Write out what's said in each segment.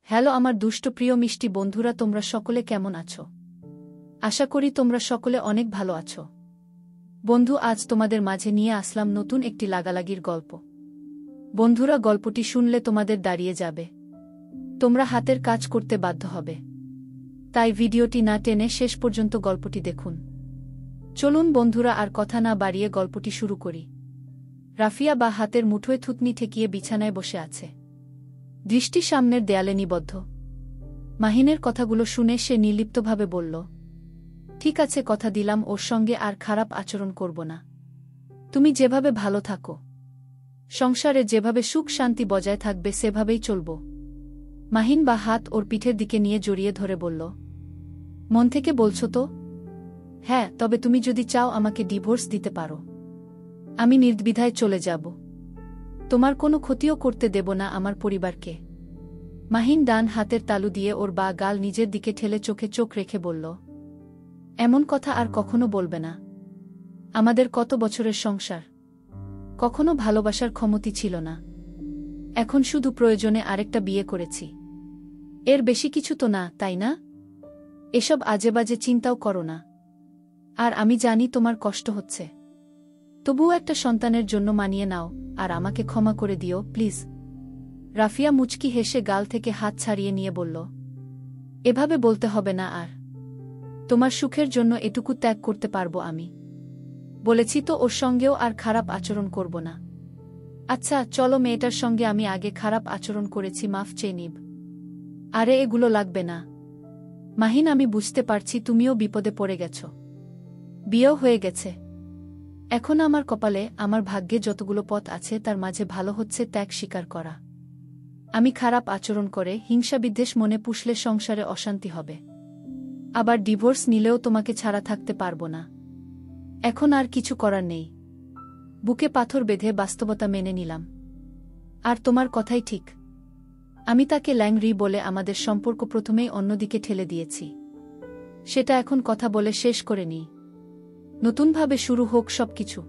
Hello আমার দুষ্ট প্রিয় মিষ্টি বন্ধুরা, তোমরা সকলে কেমন আছো? আশা করি তোমরা সকলে অনেক ভালো আছো। বন্ধু, আজ তোমাদের মাঝে নিয়ে আসলাম নতুন একটি লাগালাগির গল্প। বন্ধুরা, গল্পটি শুনলে তোমাদের দাঁড়িয়ে যাবে, তোমরা হাতের কাজ করতে বাধ্য হবে। তাই ভিডিওটি না টেনে শেষ পর্যন্ত গল্পটি দেখুন। চলুন বন্ধুরা, আর কথা না বাড়িয়ে গল্পটি শুরু করি। রাফিয়া বা হাতের মুঠোয় থুতনি ঠেকিয়ে বিছানায় বসে আছে, দৃষ্টি সামনের দেয়ালে নিবদ্ধ। মাহিনের কথাগুলো শুনে সে নির্লিপ্তভাবে বলল, ঠিক আছে, কথা দিলাম ওর সঙ্গে আর খারাপ আচরণ করব না। তুমি যেভাবে ভালো থাকো, সংসারে যেভাবে সুখ শান্তি বজায় থাকবে সেভাবেই চলব। মাহিন বা হাত ওর পিঠের দিকে নিয়ে জড়িয়ে ধরে বলল, মন থেকে বলছো তো? হ্যাঁ, তবে তুমি যদি চাও আমাকে ডিভোর্স দিতে পারো, আমি নির্দ্বিধায় চলে যাব। তোমার কোনো ক্ষতিও করতে দেব না আমার পরিবারকে। মাহিন ডান হাতের তালু দিয়ে ওর বা গাল নিজের দিকে ঠেলে চোখে চোখ রেখে বলল, এমন কথা আর কখনো বলবে না। আমাদের কত বছরের সংসার, কখনো ভালোবাসার ক্ষমতা ছিল না। এখন শুধু প্রয়োজনে আরেকটা বিয়ে করেছি, এর বেশি কিছু তো না, তাই না? এসব আজেবাজে চিন্তাও করো না। আর আমি জানি তোমার কষ্ট হচ্ছে, তবুও একটা সন্তানের জন্য মানিয়ে নাও আর আমাকে ক্ষমা করে দিও প্লিজ। রাফিয়া মুচকি হেসে গাল থেকে হাত ছাড়িয়ে নিয়ে বলল, এভাবে বলতে হবে না আর। তোমার সুখের জন্য এটুকু ত্যাগ করতে পারবো আমি। বলেছি তো ওর সঙ্গেও আর খারাপ আচরণ করব না। আচ্ছা চলো, মেয়েটার সঙ্গে আমি আগে খারাপ আচরণ করেছি, মাফ চেয়ে নিব। আরে এগুলো লাগবে না মাহিন, আমি বুঝতে পারছি তুমিও বিপদে পড়ে গেছ। বিয়েও হয়ে গেছে। এখন আমার কপালে, আমার ভাগ্যে যতগুলো পথ আছে তার মাঝে ভালো হচ্ছে ত্যাগ স্বীকার করা। আমি খারাপ আচরণ করে হিংসা বিদ্বেষ মনে পুষলে সংসারে অশান্তি হবে। আবার ডিভোর্স নিলেও তোমাকে ছাড়া থাকতে পারবো না। এখন আর কিছু করার নেই। বুকে পাথর বেঁধে বাস্তবতা মেনে নিলাম। আর তোমার কথাই ঠিক, আমি তাকে ল্যাংরি বলে আমাদের সম্পর্ক প্রথমেই অন্যদিকে ঠেলে দিয়েছি। সেটা এখন কথা বলে শেষ করে নিই, নতুনভাবে শুরু হোক সবকিছু।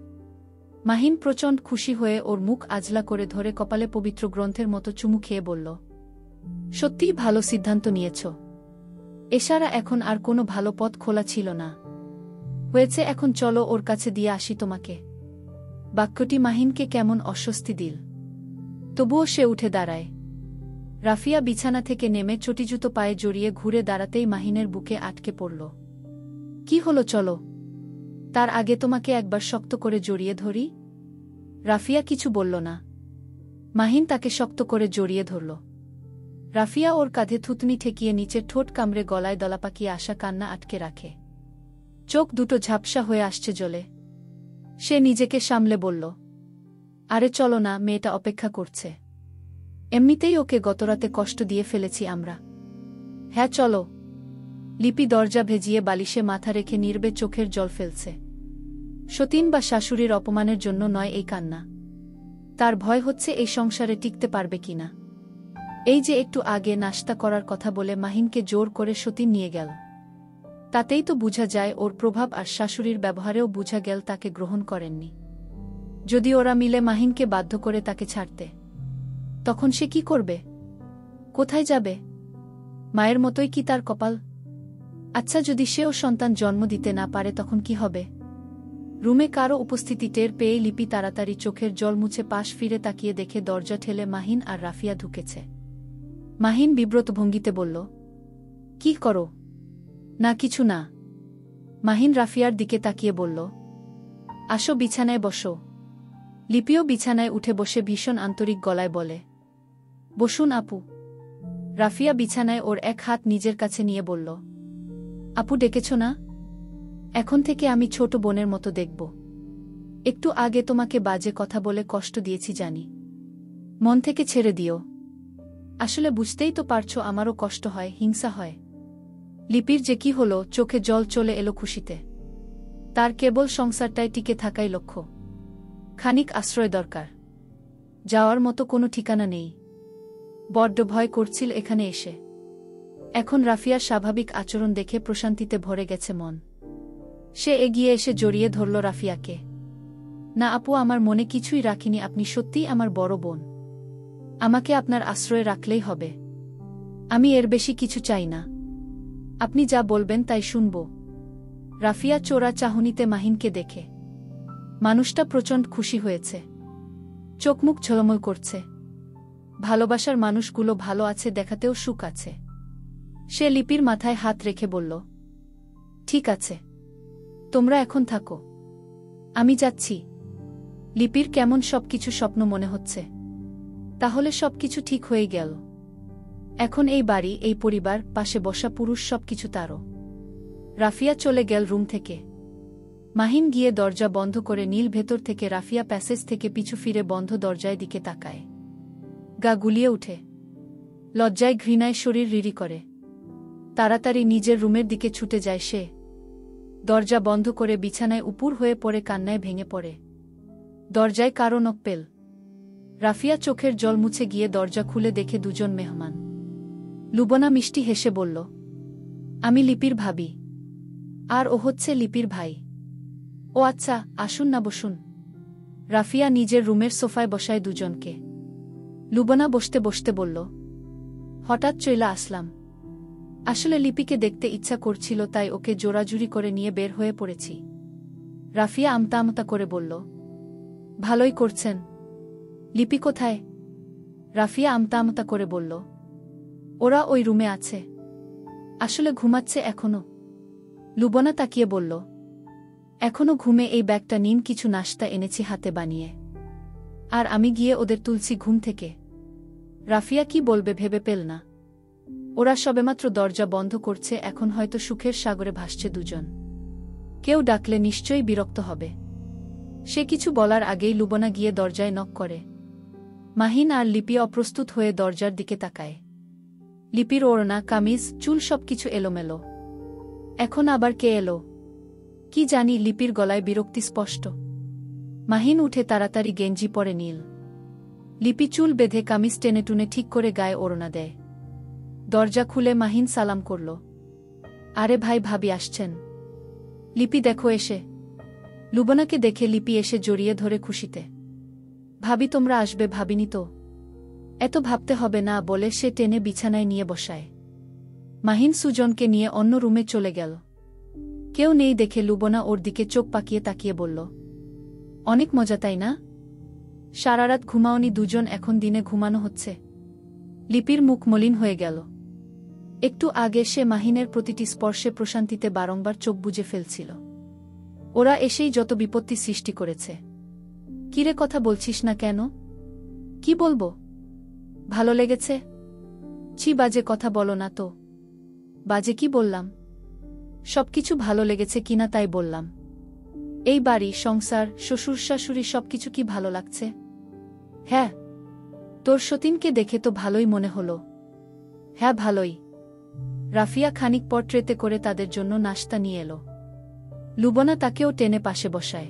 মাহিন প্রচণ্ড খুশি হয়ে ওর মুখ আজলা করে ধরে কপালে পবিত্র গ্রন্থের মতো চুমু খেয়ে বলল, সত্যিই ভালো সিদ্ধান্ত নিয়েছ। এছাড়া এখন আর কোনো ভালো পথ খোলা ছিল না। হয়েছে, এখন চলো ওর কাছে দিয়ে আসি তোমাকে। বাক্যটি মাহিনকে কেমন অস্বস্তি দিল, তবুও সে উঠে দাঁড়ায়। রাফিয়া বিছানা থেকে নেমে চটিজুতো পায়ে জড়িয়ে ঘুরে দাঁড়াতেই মাহিনের বুকে আটকে পড়ল। কি হলো, চলো। তার আগে তোমাকে একবার শক্ত করে জড়িয়ে ধরি। রাফিয়া কিছু বলল না। মাহিন তাকে শক্ত করে জড়িয়ে ধরল। রাফিয়া ওর কাঁধে থুতনি ঠেকিয়ে নিচে ঠোঁট কামড়ে গলায় দলা পাকিয়ে আসা কান্না আটকে রাখে। চোখ দুটো ঝাপসা হয়ে আসছে জলে। সে নিজেকে সামলে বলল, আরে চলো না, মেয়েটা অপেক্ষা করছে। এমনিতেই ওকে গতরাতে কষ্ট দিয়ে ফেলেছি আমরা। হ্যাঁ চলো। লিপি দরজা ভেজিয়ে বালিশে মাথা রেখে নির্বে চোখের জল ফেলছে। সতীন বা শাশুড়ির অপমানের জন্য নয় এই কান্না, তার ভয় হচ্ছে এই সংসারে টিকতে পারবে কিনা। এই যে একটু আগে নাশতা করার কথা বলে মাহিনকে জোর করে সতীন নিয়ে গেল, তাতেই তো বোঝা যায় ওর প্রভাব, আর শাশুড়ির ব্যবহারেও বোঝা গেল তাকে গ্রহণ করেননি। যদি ওরা মিলে মাহিনকে বাধ্য করে তাকে ছাড়তে, তখন সে কি করবে? কোথায় যাবে? মায়ের মতোই কি তার কপাল? আচ্ছা, যদি সেও সন্তান জন্ম দিতে না পারে তখন কি হবে? রুমে কারো উপস্থিতি টের পেয়ে লিপি তাড়াতাড়ি চোখের জল মুছে পাশ ফিরে তাকিয়ে দেখে দরজা ঠেলে মাহিন আর রাফিয়া ঢুকেছে। মাহিন বিব্রত ভঙ্গিতে বলল, কি করো? না কিছু না। মাহিন রাফিয়ার দিকে তাকিয়ে বলল, আসো বিছানায় বসো। লিপিও বিছানায় উঠে বসে ভীষণ আন্তরিক গলায় বলে, বসুন আপু। রাফিয়া বিছানায় ওর এক হাত নিজের কাছে নিয়ে বলল, আপু ডেকেছ না? এখন থেকে আমি ছোট বোনের মতো দেখব। একটু আগে তোমাকে বাজে কথা বলে কষ্ট দিয়েছি জানি, মন থেকে ছেড়ে দিও। আসলে বুঝতেই তো পারছো আমারও কষ্ট হয়, হিংসা হয়। লিপির যে কি হলো, চোখে জল চলে এলো খুশিতে। তার কেবল সংসারটায় টিকে থাকাই লক্ষ্য। খানিক আশ্রয় দরকার, যাওয়ার মতো কোনো ঠিকানা নেই। বড্ড ভয় করছিল এখানে এসে। এখন রাফিয়ার স্বাভাবিক আচরণ দেখে প্রশান্তিতে ভরে গেছে মন। সে এগিয়ে এসে জড়িয়ে ধরল রাফিয়াকে। না আপু, আমার মনে কিছুই রাখিনি, আপনি সত্যিই আমার বড় বোন। আমাকে আপনার আশ্রয়ে রাখলেই হবে। আমি এর বেশি কিছু চাই না। আপনি যা বলবেন তাই শুনব। রাফিয়া চোরা চাহনিতে মাহিনকে দেখে। মানুষটা প্রচণ্ড খুশি হয়েছে। চোখমুখ ঝলমল করছে। ভালোবাসার মানুষগুলো ভালো আছে দেখাতেও সুখ আছে। সে লিপির মাথায় হাত রেখে বলল, ঠিক আছে, তোমরা এখন থাকো, আমি যাচ্ছি। লিপির কেমন সবকিছু স্বপ্ন মনে হচ্ছে। তাহলে সবকিছু ঠিক হয়ে গেল। এখন এই বাড়ি, এই পরিবার, পাশে বসা পুরুষ সবকিছু তারও। রাফিয়া চলে গেল রুম থেকে। মাহিন গিয়ে দরজা বন্ধ করে নীল ভেতর থেকে রাফিয়া প্যাসেজ থেকে পিছু ফিরে বন্ধ দরজায় দিকে তাকায়। গা গুলিয়ে উঠে। লজ্জায় ঘৃণায় শরীর রিরি করে। তাড়াতাড়ি নিজের রুমের দিকে ছুটে যায় সে। দরজা বন্ধ করে বিছানায় উপুর হয়ে পড়ে কান্নায় ভেঙে পড়ে। দরজায় কারো নক পেল। রাফিয়া চোখের জল মুছে গিয়ে দরজা খুলে দেখে দুজন মেহমান। লুবনা মিষ্টি হেসে বলল, আমি লিপির ভাবি। আর ও হচ্ছে লিপির ভাই। ও আচ্ছা, আসুন না বসুন। রাফিয়া নিজের রুমের সোফায় বসায় দুজনকে। লুবনা বসতে বসতে বলল, হঠাৎ চইলা আসলাম। আসলে লিপিকে দেখতে ইচ্ছা করছিল, তাই ওকে জোরাজুরি করে নিয়ে বের হয়ে পড়েছি। রাফিয়া আমতা আমতা করে বলল, ভালোই করছেন। লিপি কোথায়? রাফিয়া আমতা আমতা করে বলল, ওরা ওই রুমে আছে। আসলে ঘুমাচ্ছে এখনো। লুবনা তাকিয়ে বলল, এখনো ঘুমে? এই ব্যাগটা নিন, কিছু নাশতা এনেছি হাতে বানিয়ে। আর আমি গিয়ে ওদের তুলছি ঘুম থেকে। রাফিয়া কি বলবে ভেবে পেল না। ওরা সবেমাত্র দরজা বন্ধ করছে, এখন হয়তো সুখের সাগরে ভাসছে দুজন। কেউ ডাকলে নিশ্চয়ই বিরক্ত হবে। সে কিছু বলার আগেই লুবনা গিয়ে দরজায় নক করে। মাহিন আর লিপি অপ্রস্তুত হয়ে দরজার দিকে তাকায়। লিপির ওড়না, কামিজ, চুল সবকিছু এলোমেলো। এখন আবার কে এলো? কি জানি। লিপির গলায় বিরক্তি স্পষ্ট। মাহিন উঠে তাড়াতাড়ি গেঞ্জি পরে নীল। লিপি চুল বেঁধে কামিজ টেনে টুনে ঠিক করে গায়ে ওড়না দেয়। দরজা খুলে মাহিন সালাম করল, আরে ভাই, ভাবি আসছেন। লিপি দেখো এসে। লুবনাকে দেখে লিপি এসে জড়িয়ে ধরে খুশিতে। ভাবি তোমরা আসবে, ভাবিনি তো। এত ভাবতে হবে না বলে সে টেনে বিছানায় নিয়ে বসায়। মাহিন সুজনকে নিয়ে অন্য রুমে চলে গেল। কেউ নেই দেখে লুবনা ওর দিকে চোখ পাকিয়ে তাকিয়ে বলল, অনেক মজা তাই না? সারারাত ঘুমাওনি দুজন, এখন দিনে ঘুমানো হচ্ছে। লিপির মুখ মলিন হয়ে গেল। একটু আগে সে মাহিনের প্রতিটি স্পর্শে প্রশান্তিতে বারংবার চোখ বুজে ফেলছিল। ওরা এসেই যত বিপত্তি সৃষ্টি করেছে। কিরে, কথা বলছিস না কেন? কি বলবো? ভালো লেগেছে? ছি, বাজে কথা বলো না তো। বাজে কি বললাম? সবকিছু ভালো লেগেছে কিনা তাই বললাম। এই বাড়ি, সংসার, শ্বশুর শাশুড়ি সবকিছু কি ভালো লাগছে? হ্যাঁ। তোর সতীনকে দেখে তো ভালোই মনে হলো। হ্যাঁ, ভালোই। রাফিয়া খানিক পর ট্রেতে করে তাদের জন্য নাশতা নিয়ে এলো। লুবনা তাকেও টেনে পাশে বসায়।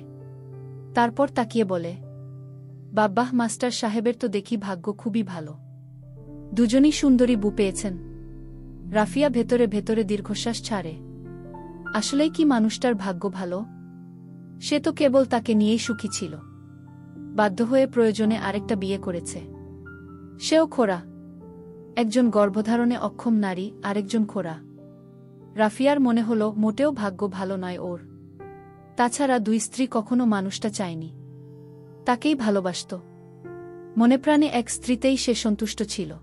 তারপর তাকিয়ে বলে, বাব্বাহ, মাস্টার সাহেবের তো দেখি ভাগ্য খুবই ভালো। দুজনই সুন্দরী বউ পেয়েছেন। রাফিয়া ভেতরে ভেতরে দীর্ঘশ্বাস ছাড়ে। আসলেই কি মানুষটার ভাগ্য ভালো? সে তো কেবল তাকে নিয়েই সুখী ছিল। বাধ্য হয়ে প্রয়োজনে আরেকটা বিয়ে করেছে। সেও খোড়া। একজন গর্ভধারণে অক্ষম নারী, আরেকজন খোড়া। রাফিয়ার মনে হল মোটেও ভাগ্য ভালো নয় ওর। তাছাড়া দুই স্ত্রী কখনো মানুষটা চায়নি। তাকেই ভালোবাসত। মনে প্রাণে এক স্ত্রীতেই সে সন্তুষ্ট ছিল।